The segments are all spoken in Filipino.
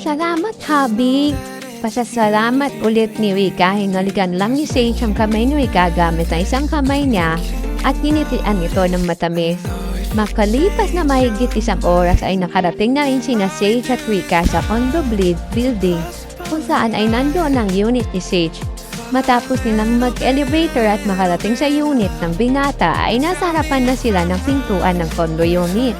Salamat, Habi. Pasasalamat ulit ni Rika. Hinalikan lang ni Sage ang kamay ni Rika gamit ang isang kamay niya at ninitian ito ng matamis. Makalipas na mahigit isang oras ay nakarating na rin sina Sage at Rika sa condo building kung saan ay nandoon ang unit ni Sage. Matapos nilang mag-elevator at makarating sa unit ng binata ay nasa harapan na sila ng pintuan ng condo unit.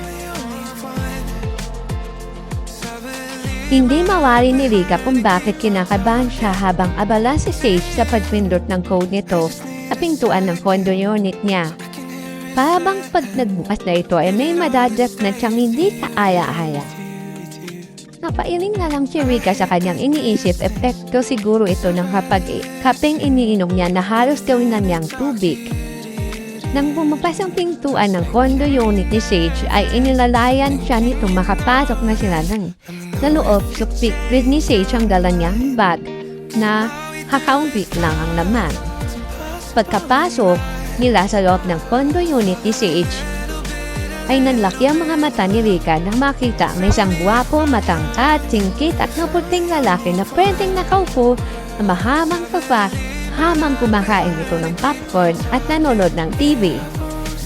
Hindi mawari ni Rika kung bakit kinakabahan siya habang abala si Sage sa pagpindot ng code nito sa pintuan ng condo unit niya. Para bang pag nagbukas na ito ay may madadak na siyang hindi kaaya-aya. Napailing na lang si Rika sa kanyang iniisip, epekto siguro ito ng kapeng iniinom niya na halos gawin na niyang tubig. Nang bumukas ang pintuan ng condo unit ni Sage ay inilalayan siya nito makapasok na sila sa loob. Sukpik rin ni Sage ang dala niyang bag na kakaunti lang ang laman. Pagkapasok nila sa loob ng condo unit ni Sage, ay nanlaki ang mga mata ni Rika nang makita may isang gwapo, matangkad, singkit at naputing lalaki na pwedeng nakaupo na mahamang sofa habang kumakain ito ng popcorn at nanonood ng TV.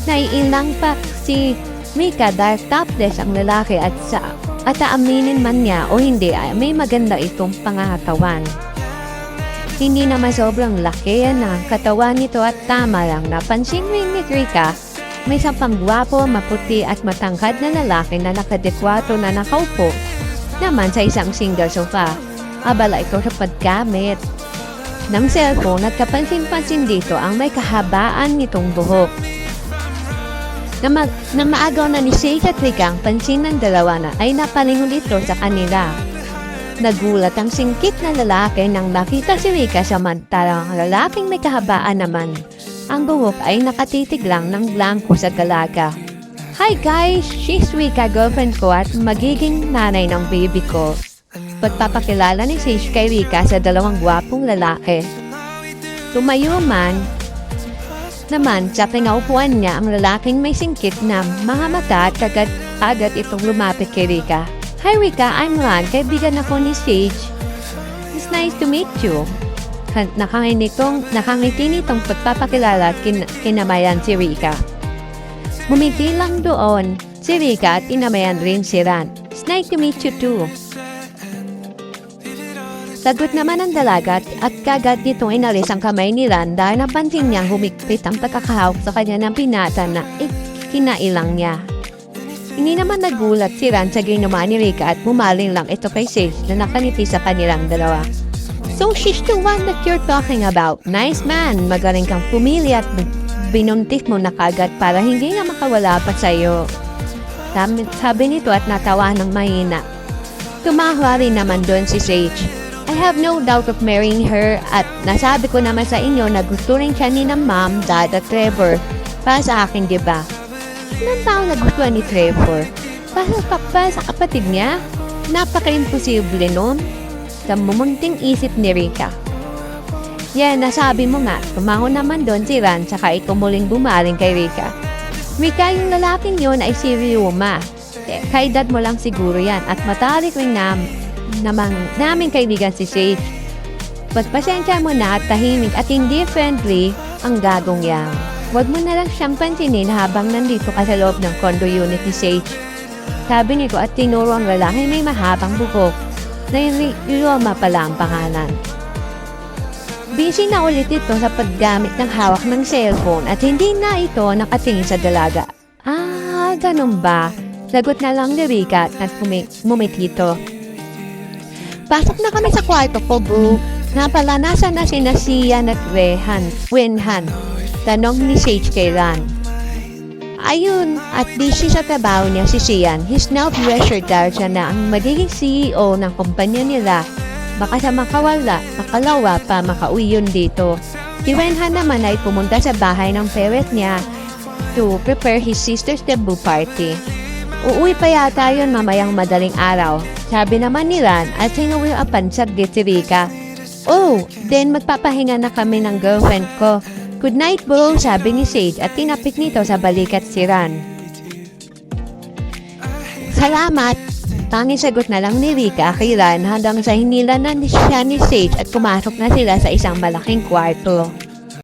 Naiilang pa si Rika dahil topless ang lalaki at aaminin man niya o hindi ay may maganda itong pangatawan. Hindi naman sobrang laki ng katawan nito at tama lang napansin rin ni Rika. May isang panggwapo, maputi at matangkad na lalaki na nakadekwato na nakaupo naman sa isang single sofa. Abala ito sa paggamit ng cellphone at kapansin-pansin dito ang may kahabaan nitong buhok. Na maagaw na ni Sage at Rika ang pansin ng dalawa na ay napalingon ito sa kanila. Nagulat ang singkit na lalaki nang nakita si Rika samantalang ang lalaking may kahabaan naman. Ang buhok ay nakatitig lang ng blanco sa dalaga. Hi guys! She's Rika, girlfriend ko at magiging nanay ng baby ko. Pagpapakilala ni Sage kay Rika sa dalawang gwapong lalaki. Tumayo naman sa pinaupuan niya ang lalaking may singkit na mga mata at agad itong lumapit kay Rika. Hi Rika, I'm Ron. Kaibigan ako ni Sage. It's nice to meet you. Nakangiti nitong pagpapakilala at kinamayan si Rika. Bumiti lang doon si Rika at kinamayan rin si Ron. It's nice to meet you too. Sagot naman ang dalaga at kagad nitong inalis ang kamay ni Ron dahil napansin niyang humigpit ang pagkakahawak sa kanya ng pinata na kinailang niya. Hindi naman nagulat si Ron sa ginawa ni Rika at bumaling lang ito kay Sage na nakaniti sa kanilang dalawa. So she's the one that you're talking about. Nice man, magaling kang pumili at binuntis mo na kagad para hindi na makawala pa sa'yo. Sabi nito at natawa ng mahina. Tumawa rin naman doon si Sage. I have no doubt of marrying her at nasabi ko naman sa inyo na gusto rin siya ni ng mom, dad at Trevor. Para sa akin, diba? Ilang taon na gustuhan ni Trevor? Para sa kapatid niya? Napaka-imposible nun. Sa mumunting isip ni Rika. Yan, nasabi mo nga, tumango naman doon si Ran saka ito muling bumaling kay Rika. Rika, yung lalaking yon ay si Ryuma. Kay dad mo lang siguro yan at matalik rin naming kaibigan si Sage. Pagpasensya mo na at tahimik at hindi friendly ang gagong yan. Huwag mo na lang siyang pansinin habang nandito ka sa loob ng condo unit ni Sage. Sabi nito at tinuro ang lalaki may mahabang buhok. Na yung Ryuma pala ang pangalan. Busy na ulit ito sa paggamit ng hawak ng cellphone at hindi na ito nakatingin sa dalaga. Ah, ganun ba? Lagot na lang ni Rika at ngumiti ito. Pasok na kami sa kwarto ko, bro. Napala nasa na sina Sian at Wenhan. Tanong ni Sage kay Ran. Ayun, at busy sa trabaho niya si Sian. He's now pressured dahil siya na ang magiging CEO ng kumpanya nila. Baka sa makalawa pa makauwi yun dito. Si Wenhan naman ay pumunta sa bahay ng parent niya to prepare his sister's debut party. Uuwi pa yata yun mamayang madaling araw. Sabi naman ni Ran at sinuwiapan saglit si Rika. Oh, then magpapahinga na kami ng girlfriend ko. Good night, bro, sabi ni Sage at tinapik nito sa balikat si Ran. Salamat! Tanging sagot na lang ni Rika kay Ran hanggang sa hinila na siya ni Sage at pumasok na sila sa isang malaking kwarto.